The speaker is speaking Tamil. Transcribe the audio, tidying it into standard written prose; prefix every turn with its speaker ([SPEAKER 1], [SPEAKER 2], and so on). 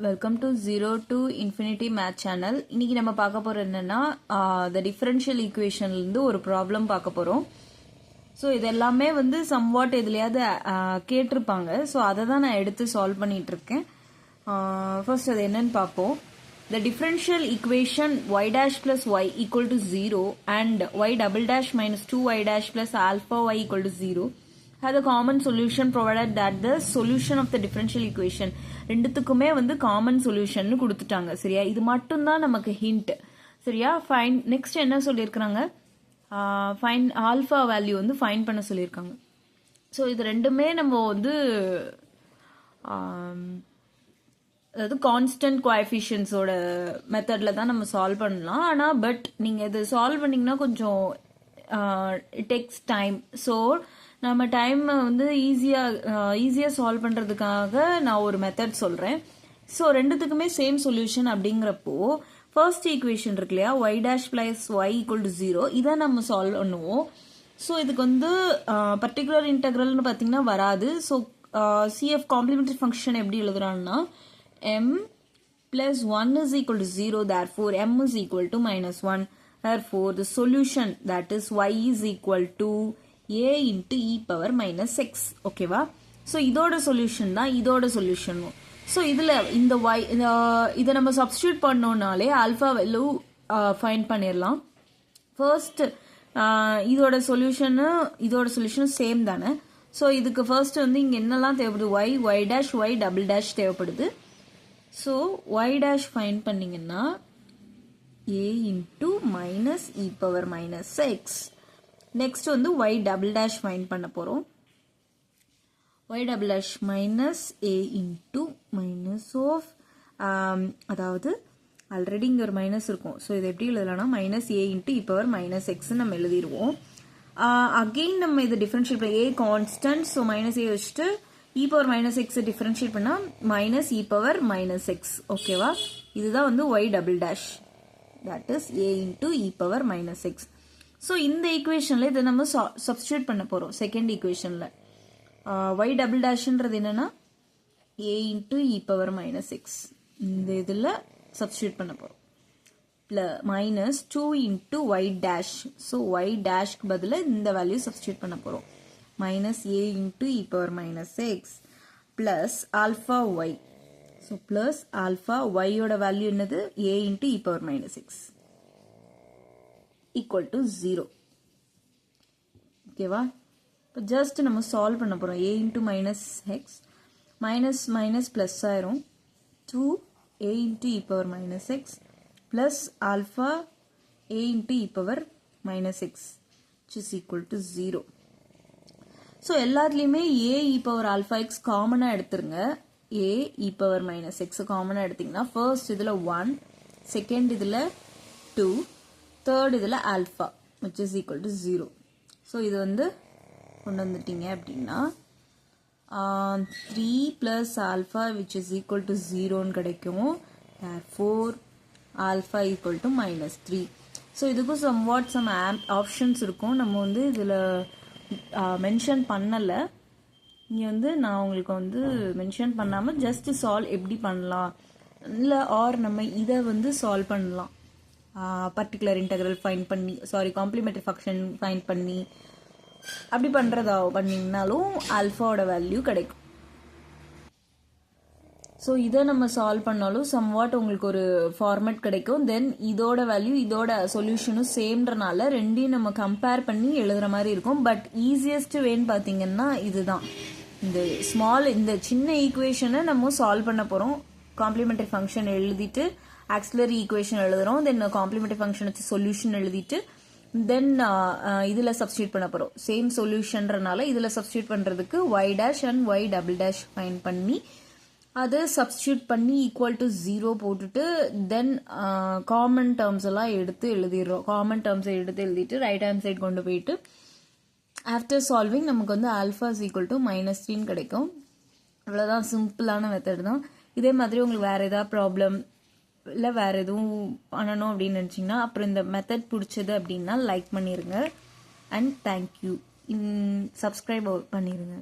[SPEAKER 1] Welcome to 0 to infinity math channel. இன்னைக்கு நம்ம பார்க்க போறது என்னன்னா the differential equationல இருந்து ஒரு ப்ராப்ளம் பார்க்க போறோம். ஸோ இது எல்லாமே வந்து சம்வாட் எதுலையாவது கேட்டிருப்பாங்க. ஸோ அதை தான் நான் எடுத்து சால்வ் பண்ணிட்டு இருக்கேன். ஃபர்ஸ்ட் அது என்னன்னு பார்ப்போம். The differential equation y dash plus y equal to 0 and y double dash minus 2y dash plus alpha y equal to 0 has a common solution provided that the solution of the differential equation ரெண்டுத்துக்குமே வந்து காமன் சொல்யூஷன் கொடுத்துட்டாங்க. சரியா, இது மட்டும் தான் நமக்கு ஹிண்ட். சரியா, ஃபைன். நெக்ஸ்ட் என்ன சொல்லியிருக்கிறாங்க, ஃபைன் ஆல்ஃபா வேல்யூ வந்து ஃபைன் பண்ண சொல்லியிருக்காங்க. ஸோ இது ரெண்டுமே நம்ம வந்து அதாவது கான்ஸ்டன்ட் கோஎஃபிஷியன்ஸோட மெத்தடில் தான் நம்ம சால்வ் பண்ணலாம். ஆனால் பட் நீங்கள் இது சால்வ் பண்ணிங்கன்னா கொஞ்சம் இட் டேக்ஸ் டைம். ஸோ நம்ம டைம் வந்து ஈஸியாக சால்வ் பண்ணுறதுக்காக நான் ஒரு மெத்தட் சொல்கிறேன். ஸோ ரெண்டுத்துக்குமே சேம் சொல்யூஷன் அப்படிங்கிறப்போ ஃபர்ஸ்ட் ஈக்குவேஷன் இருக்கு இல்லையா, y dash plus y equal to 0, இதை நம்ம சால்வ் பண்ணுவோம். ஸோ இதுக்கு வந்து பர்டிகுலர் இன்டெக்ரல்னு பார்த்தீங்கன்னா வராது. ஸோ சிஎஃப் காம்ப்ளிமெண்டரி ஃபங்க்ஷன் எப்படி எழுதுறான்னா m plus 1 is equal to 0, therefore m is equal to minus 1. Therefore the solution, that is y is equal to a into e power minus x. ஓகேவா? ஸோ இதோட சொல்யூஷன் தான் இதோட சொல்யூஷனும். ஸோ இதில் இந்த y இதை நம்ம சப்ஸ்டியூட் பண்ணோம்னாலே ஆல்ஃபா வேல்யூ ஃபைண்ட் பண்ணிடலாம். ஃபர்ஸ்ட் இதோட சொல்யூஷனும் சேம் தானே. ஸோ இதுக்கு ஃபர்ஸ்ட் வந்து இங்கே என்னெல்லாம் தேவைப்படுது, y dash y double dash தேவைப்படுது. ஸோ y டேஷ் ஃபைண்ட் பண்ணிங்கன்னா a into minus e power minus x. Next வந்து y டபுள் டேஷ் ஃபைண்ட் பண்ண போகிறோம். y double dash minus a into minus of, அதாவது ஆல்ரெடி இங்கே ஒரு மைனஸ் இருக்கும். ஸோ இது எப்படி எழுதலாம்னா minus a into e power minus x நம்ம எழுதிடுவோம். அகெயின் நம்ம இது டிஃபரன்ஷியேட் பண்ண a constant. So minus a வச்சுட்டு e power minus x differentiate பண்ணால் minus e power minus x. ஓகேவா, இதுதான் வந்து y double dash, that is a into e power minus x. So இந்த ஈக்குவேஷனில் இதை நம்ம சப்ஸ்டியூட் பண்ண போகிறோம். செகண்ட் ஈக்குவேஷனில் y டபுள் டேஷ்ன்றது என்னன்னா a into e power minus x, இந்த இதில் சப்ஸ்டியூட் பண்ண போகிறோம். Minus 2 into y dash. So y டேஷ்க்கு பதிலாக இந்த வேல்யூ சப்ஸ்டியூட் பண்ண போகிறோம். minus a into e power minus x plus alpha y. So plus alpha y ஓட வேல்யூ என்னது, a into e power minus x equal to 0. ஓகேவா, இப்போ ஜஸ்ட் நம்ம சால்வ் பண்ண போகிறோம். a into minus x minus minus plus ஆயிரும். 2a into e power minus x plus alpha a into e power minus x which is equal to 0. So எல்லாத்துலேயுமே ஏ இ பவர் ஆல்ஃபா எக்ஸ் காமனாக எடுத்துருங்க. ஏ இ பவர் மைனஸ் எக்ஸ் காமனாக எடுத்திங்கன்னா ஃபர்ஸ்ட் இதில் 1, செகண்ட் இதில் 2, தேர்ட் இதில் alpha which is equal to 0. So இது வந்து கொண்டு வந்துட்டீங்க அப்படின்னா 3 plus alpha which is equal to 0ன்னு கிடைக்கும். 4 alpha equal to minus 3. So இதுக்கும் சம் ஆப்ஷன்ஸ் இருக்கும். நம்ம வந்து இதில் மென்ஷன் பண்ணலை. இங்கே வந்து நான் உங்களுக்கு வந்து மென்ஷன் பண்ணாமல் ஜஸ்ட் சால்வ் எப்படி பண்ணலாம் இல்லை ஆர் நம்ம இதை வந்து சால்வ் பண்ணலாம். பர்டிகுலர் இன்டெக்ரல் ஃபைண்ட் பண்ணி, காம்ப்ளிமெண்டரி ஃபங்க்ஷன் ஃபைண்ட் பண்ணி அப்படி பண்ணிங்கனாலும் ஆல்ஃபாவோட வேல்யூ கிடைக்கும். ஸோ இதை நம்ம சால்வ் பண்ணாலும் சம்வாட் உங்களுக்கு ஒரு ஃபார்மேட் கிடைக்கும். தென் இதோட வேல்யூ இதோட சொல்யூஷனும் சேம்ன்றனால ரெண்டையும் நம்ம கம்பேர் பண்ணி எழுதுற மாதிரி இருக்கும். பட் ஈஸியஸ்ட் வேன்னு பார்த்தீங்கன்னா இதுதான். இந்த சின்ன ஈக்குவேஷனை நம்ம சால்வ் பண்ண போகிறோம். காம்ப்ளிமெண்டரி ஃபங்க்ஷன் எழுதிட்டு ஆக்சிலரி ஈக்குவேஷன் எழுதுறோம். தென் காம்ப்ளிமெண்டரி ஃபங்க்ஷன் வச்சு சொல்யூஷன் எழுதிட்டு தென் இதில் சப்ஸ்டியூட் பண்ண போகிறோம். சேம் சொல்யூஷன்றனால இதில் சப்ஸ்டியூட் பண்ணுறதுக்கு y dash and y double dash find பண்ணி அதை சப்ஸ்டியூட் பண்ணி ஈக்குவல் டு 0 போட்டுட்டு தென் காமன் டேர்ம்ஸ் எல்லாம் எடுத்து எழுதிடுறோம். காமன் டேர்ம்ஸை எடுத்து எழுதிட்டு ரைட் ஹேண்ட் சைட் கொண்டு போயிட்டு ஆஃப்டர் சால்விங் நமக்கு வந்து alpha is equal to minus 3 கிடைக்கும். அவ்வளோதான், சிம்பிளான மெத்தட் தான். இதே மாதிரி உங்களுக்கு வேறு ஏதாவது ப்ராப்ளம் இல்லை வேறு எதுவும் பண்ணணும் அப்படின்னு நினச்சிங்கன்னா அப்புறம் இந்த மெத்தட் பிடிச்சது அப்படின்னா லைக் பண்ணிடுங்க. And thank you. சப்ஸ்கிரைப் பண்ணிடுங்க.